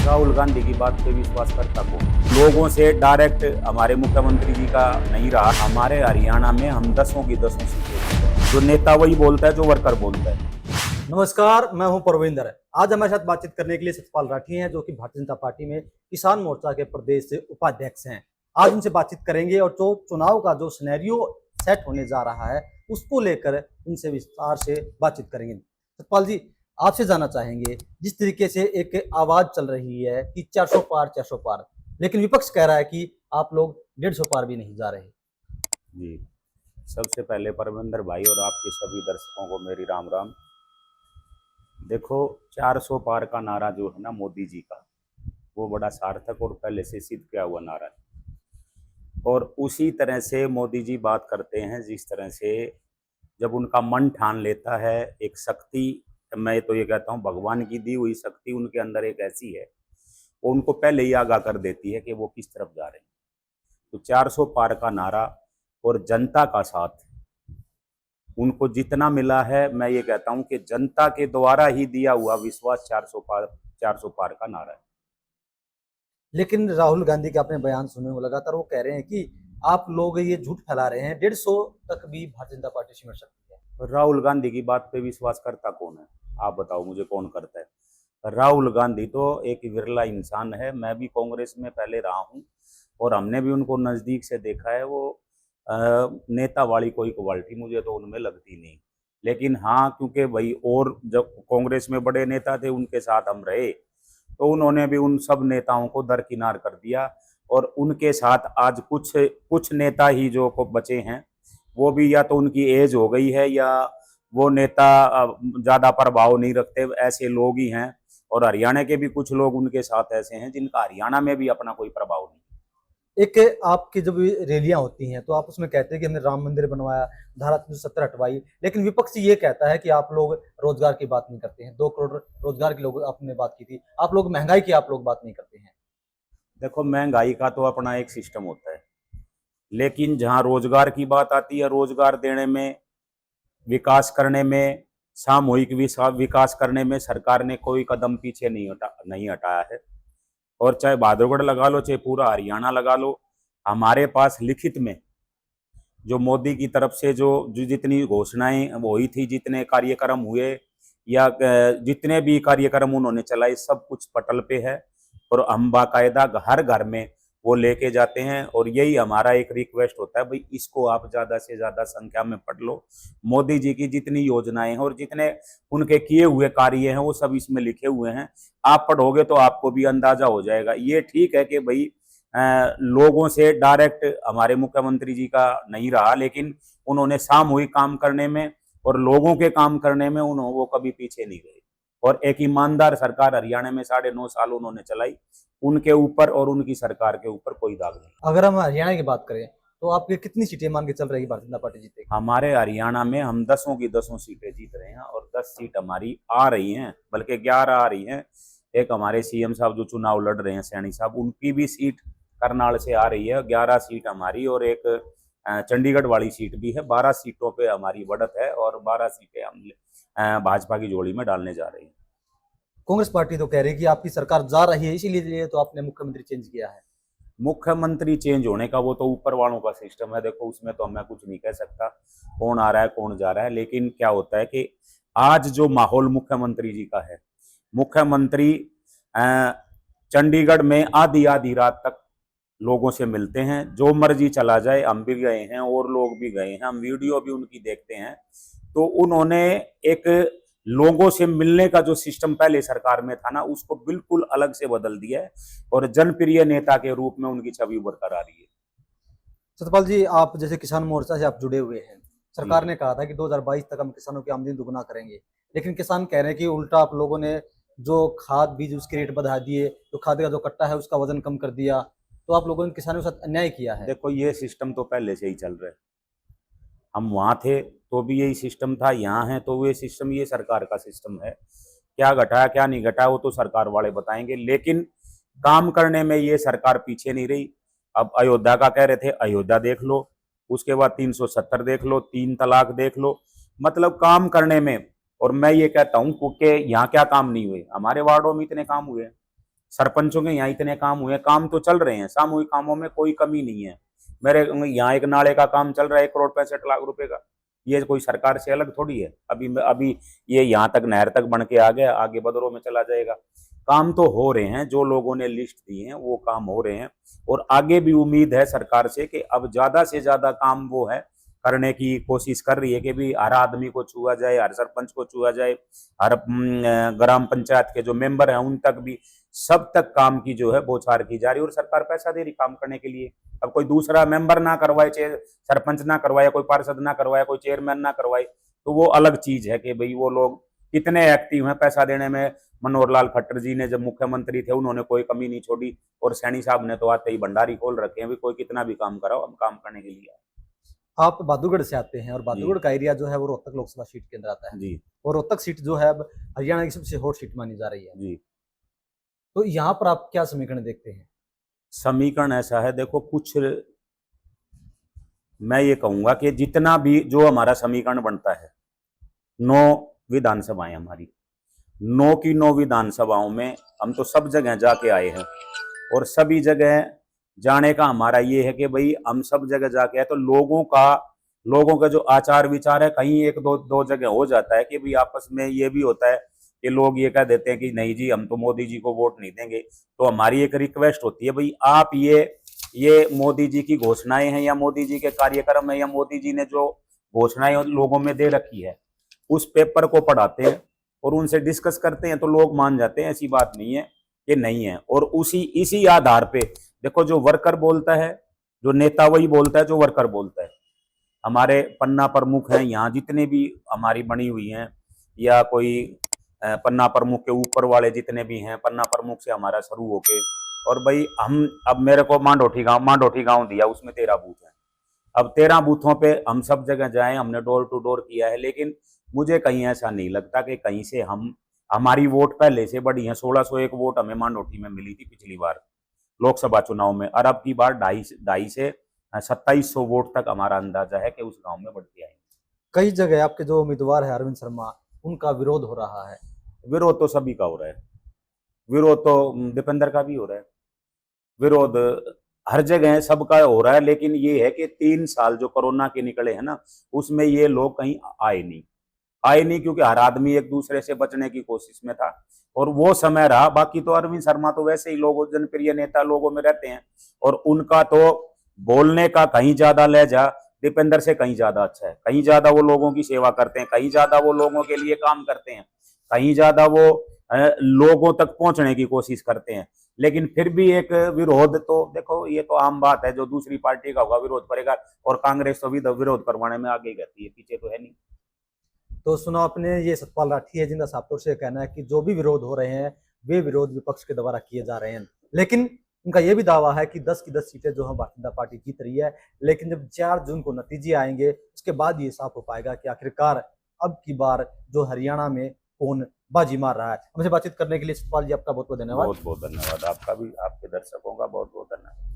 राहुल गांधी की बात पे विश्वास करता को लोगों से डायरेक्ट हमारे मुख्यमंत्री जी का नहीं रहा। हमारे हरियाणा में हम दसों की दसों सीटें, जो नेता वही बोलता है जो वर्कर बोलता है। नमस्कार, मैं हूं परविंदर। आज हमारे साथ बातचीत करने के लिए सतपाल राठी हैं, जो कि भारतीय जनता पार्टी में किसान मोर्चा के प्रदेश से उपाध्यक्ष हैं। आज उनसे बातचीत करेंगे और जो चुनाव का जो सिनेरियो सेट होने जा रहा है उसको लेकर उनसे विस्तार से बातचीत करेंगे। सतपाल जी, आपसे जानना चाहेंगे, जिस तरीके से एक आवाज चल रही है कि 400 पार 400 पार, लेकिन विपक्ष कह रहा है कि आप लोग 150 पार भी नहीं जा रहे। जी, सबसे पहले परविंदर भाई और आपके सभी दर्शकों को मेरी राम राम। देखो, 400 पार का नारा जो है ना मोदी जी का, वो बड़ा सार्थक और पहले से सिद्ध किया हुआ नारा है। और उसी तरह से मोदी जी बात करते हैं, जिस तरह से जब उनका मन ठान लेता है, एक शक्ति, मैं तो ये कहता हूँ भगवान की दी हुई शक्ति उनके अंदर एक ऐसी है, वो उनको पहले ही आगाह कर देती है कि वो किस तरफ जा रहे हैं। तो 400 पार का नारा और जनता का साथ उनको जितना मिला है, मैं ये कहता हूं कि जनता के द्वारा ही दिया हुआ विश्वास 400 पार का नारा है। लेकिन राहुल गांधी के आपने बयान सुने हो, लगातार वो कह रहे हैं कि आप लोग ये झूठ फैला रहे हैं, 150 तक भी भारतीय जनता पार्टी सिमट सकती है। राहुल गांधी की बात पे विश्वास करता कौन है? आप बताओ मुझे, कौन करता है? राहुल गांधी तो एक विरला इंसान है। मैं भी कांग्रेस में पहले रहा हूं और हमने भी उनको नज़दीक से देखा है। वो नेता वाली कोई क्वालिटी मुझे तो उनमें लगती नहीं। लेकिन हाँ, क्योंकि भाई और जब कांग्रेस में बड़े नेता थे उनके साथ हम रहे, तो उन्होंने भी उन सब नेताओं को दरकिनार कर दिया। और उनके साथ आज कुछ कुछ नेता ही जो को बचे हैं, वो भी या तो उनकी एज हो गई है या वो नेता ज़्यादा प्रभाव नहीं रखते, ऐसे लोग ही हैं। और हरियाणा के भी कुछ लोग उनके साथ ऐसे हैं जिनका हरियाणा में भी अपना कोई प्रभाव नहीं। एक आपकी जब रैलियां होती हैं तो आप उसमें कहते हैं कि हमने राम मंदिर बनवाया, धारा 370 हटवाई, लेकिन विपक्ष ये कहता है कि आप लोग रोजगार की बात नहीं करते हैं। 2 करोड़ रोजगार की लोग आपने बात की थी, आप लोग महंगाई की आप लोग बात नहीं करते हैं। देखो, महंगाई का तो अपना एक सिस्टम होता है, लेकिन जहाँ रोजगार की बात आती है, रोजगार देने में, विकास करने में, सामूहिक विकास करने में सरकार ने कोई कदम पीछे नहीं हटाया है। और चाहे बहादुरगढ़ लगा लो, चाहे पूरा हरियाणा लगा लो, हमारे पास लिखित में जो मोदी की तरफ से जो जितनी घोषणाएं हुई थी, जितने कार्यक्रम हुए या जितने भी कार्यक्रम उन्होंने चलाए, सब कुछ पटल पे है। और हम बाकायदा हर घर में वो लेके जाते हैं। और यही हमारा एक रिक्वेस्ट होता है, भाई इसको आप ज़्यादा से ज़्यादा संख्या में पढ़ लो। मोदी जी की जितनी योजनाएं हैं और जितने उनके किए हुए कार्य हैं, वो सब इसमें लिखे हुए हैं। आप पढ़ोगे तो आपको भी अंदाजा हो जाएगा। ये ठीक है कि भाई लोगों से डायरेक्ट हमारे मुख्यमंत्री जी का नहीं रहा, लेकिन उन्होंने सामूहिक काम करने में और लोगों के काम करने में वो कभी पीछे नहीं गए। और एक ईमानदार सरकार हरियाणा में 9.5 साल उन्होंने चलाई। उनके ऊपर और उनकी सरकार के ऊपर कोई दाग नहीं। अगर हम हरियाणा की बात करें तो आपकी कितनी सीटें मान के चल रही भारतीय जनता पार्टी जीतेगी? हमारे हरियाणा में हम दसों की दसों सीटें जीत रहे हैं और 10 सीट हमारी आ रही हैं, बल्कि 11 आ रही हैं। एक हमारे सीएम साहब जो चुनाव लड़ रहे हैं, सैनी साहब, उनकी भी सीट करनाल से आ रही है। 11 सीट हमारी और एक चंडीगढ़ वाली सीट भी है। 12 सीटों पे हमारी बढ़त है और 12 सीटें हम भाजपा की झोली में डालने जा रहे हैं। कांग्रेस पार्टी तो कह रही है कि आपकी सरकार जा रही है, इसीलिए तो आपने मुख्यमंत्री चेंज किया है। मुख्यमंत्री चेंज होने का वो तो ऊपर वालों का सिस्टम है। देखो, उसमें तो मैं कुछ नहीं कह सकता कौन आ रहा है कौन जा रहा है। लेकिन क्या होता है कि आज जो माहौल मुख्यमंत्री जी का है, मुख्यमंत्री चंडीगढ़ में आधी आधी रात तक लोगों से मिलते हैं। जो मर्जी चला जाए, हम भी गए हैं और लोग भी गए हैं, हम वीडियो भी उनकी देखते हैं। तो उन्होंने एक लोगों से मिलने का जो सिस्टम पहले सरकार में था ना, उसको बिल्कुल अलग से बदल दिया है और जनप्रिय नेता के रूप में उनकी छवि उभर कर आ रही है। सतपाल जी, आप जैसे किसान मोर्चा से आप जुड़े हुए हैं, सरकार ने कहा था कि 2022 तक हम किसानों की आमदनी दुगुना करेंगे, लेकिन किसान कह रहे हैं कि उल्टा आप लोगों ने जो खाद बीज उसके रेट बढ़ा दिए, जो खाद का जो कट्टा है उसका वजन कम कर दिया, तो आप लोगों ने किसानों के साथ अन्याय किया है। देखो, ये सिस्टम तो पहले से ही चल रहा है। हम वहाँ थे तो भी यही सिस्टम था, यहाँ है तो ये सिस्टम, ये सरकार का सिस्टम है। क्या घटाया क्या नहीं घटाया वो तो सरकार वाले बताएंगे, लेकिन काम करने में ये सरकार पीछे नहीं रही। अब अयोध्या का कह रहे थे, अयोध्या देख लो, उसके बाद 370 देख लो, 3 तलाक देख लो, मतलब काम करने में। और मैं ये कहता हूँ कि यहाँ क्या काम नहीं हुए, हमारे वार्डों में इतने काम हुए हैं। सरपंचों के यहाँ इतने काम हुए, काम तो चल रहे हैं, सामूहिक कामों में कोई कमी नहीं है। मेरे यहाँ एक नाले का काम चल रहा है 1,65,00,000 रुपए का, ये कोई सरकार से अलग थोड़ी है। अभी ये यहाँ तक नहर तक बन के आ गया, आगे बदरों में चला जाएगा। काम तो हो रहे हैं, जो लोगों ने लिस्ट दी है वो काम हो रहे हैं, और आगे भी उम्मीद है सरकार से कि अब ज्यादा से ज्यादा काम वो है करने की कोशिश कर रही है कि भी हर आदमी को छुआ जाए, हर सरपंच को छुआ जाए, हर ग्राम पंचायत के जो मेंबर हैं उन तक भी, सब तक काम की जो है बौछार की जा रही है, और सरकार पैसा दे रही काम करने के लिए। अब कोई दूसरा मेंबर ना करवाए, सरपंच ना करवाए, कोई पार्षद ना करवाए, कोई चेयरमैन ना करवाए, तो वो अलग चीज है कि भाई वो लोग कितने एक्टिव हैं पैसा देने में। मनोहर लाल खट्टर जी ने जब मुख्यमंत्री थे उन्होंने कोई कमी नहीं छोड़ी, और सैनी साहब ने तो आते ही भंडारी खोल रखे हैं, भी कोई कितना भी काम कराओ, हम काम करने के लिए आए। आप बहादुरगढ़ से आते हैं और बहादुरगढ़ का एरिया जो है वो रोहतक लोकसभा सीट के अंदर आता है, जी और रोहतक सीट जो है अब हरियाणा की सबसे हॉट सीट मानी जा रही है। जी। तो यहाँ पर आप क्या समीकरण देखते हैं? समीकरण ऐसा है, देखो कुछ मैं ये कहूंगा कि जितना भी जो हमारा समीकरण बनता है, 9 विधानसभाएं हमारी, 9 की 9 विधानसभाओं में हम तो सब जगह जाके आए हैं, और सभी जगह जाने का हमारा ये है कि भाई हम सब जगह जाके आए तो लोगों का जो आचार विचार है, कहीं एक दो जगह हो जाता है कि भाई आपस में ये भी होता है कि लोग ये कह देते हैं कि नहीं जी हम तो मोदी जी को वोट नहीं देंगे। तो हमारी एक रिक्वेस्ट होती है, भाई आप ये मोदी जी की घोषणाएं हैं या मोदी जी के कार्यक्रम है या मोदी जी ने जो घोषणाएं लोगों में दे रखी है, उस पेपर को पढ़ाते हैं और उनसे डिस्कस करते हैं तो लोग मान जाते हैं, ऐसी बात नहीं है कि नहीं है। और इसी आधार पे देखो, जो वर्कर बोलता है, जो नेता वही बोलता है जो वर्कर बोलता है। हमारे पन्ना प्रमुख हैं यहाँ जितने भी हमारी बनी हुई हैं, या कोई पन्ना प्रमुख के ऊपर वाले जितने भी हैं, पन्ना प्रमुख से हमारा शुरू होके, और भाई हम अब मेरे को मांडोठी गांव दिया, उसमें 13 बूथ हैं। अब 13 बूथों पे हम सब जगह जाएं, हमने डोर टू डोर किया है, लेकिन मुझे कहीं ऐसा नहीं लगता कि कहीं से हमारी वोट पहले से बढ़ी है। 1601 वोट हमें मांडोठी में मिली थी पिछली बार लोकसभा चुनाव में, और अब की बार 2.5 से 2700 वोट तक हमारा अंदाजा है कि उस गांव में बढ़ के आएंगे। कई जगह आपके जो उम्मीदवार है अरविंद शर्मा, उनका विरोध हो रहा है। विरोध तो सभी का हो रहा है, विरोध तो दीपेंद्र का भी हो रहा है, विरोध हर जगह सबका हो रहा है। लेकिन ये है कि 3 साल जो कोरोना के निकले हैं ना, उसमें ये लोग कहीं आए नहीं, क्योंकि हर आदमी एक दूसरे से बचने की कोशिश में था, और वो समय रहा। बाकी तो अरविंद शर्मा तो वैसे ही लोगों, जनप्रिय नेता लोगों में रहते हैं, और उनका तो बोलने का कहीं ज्यादा लहजा दीपेंद्र से कहीं ज्यादा अच्छा है। कहीं ज्यादा वो लोगों की सेवा करते हैं, कहीं ज्यादा वो लोगों के लिए काम करते हैं, कहीं ज्यादा वो लोगों तक पहुंचने की कोशिश करते हैं। लेकिन फिर भी एक विरोध तो देखो, ये तो आम बात है, जो दूसरी पार्टी का होगा विरोध करेगा, और कांग्रेस तो भी विरोध करवाने में आगे रहती है, पीछे तो है नहीं। तो सुना आपने, ये सतपाल राठी है जिनका साफ तौर से कहना है कि जो भी विरोध हो रहे हैं वे विरोध विपक्ष के द्वारा किए जा रहे हैं। लेकिन उनका यह भी दावा है कि 10 की 10 सीटें जो है भारतीय जनता पार्टी जीत रही है। लेकिन जब 4 जून को नतीजे आएंगे उसके बाद ये साफ हो पाएगा कि आखिरकार अब की बार जो हरियाणा में कौन बाजी मार रहा है। हमसे बातचीत करने के लिए सतपाल जी आपका बहुत बहुत धन्यवाद। बहुत बहुत धन्यवाद, आपका भी, आपके दर्शकों का बहुत बहुत धन्यवाद।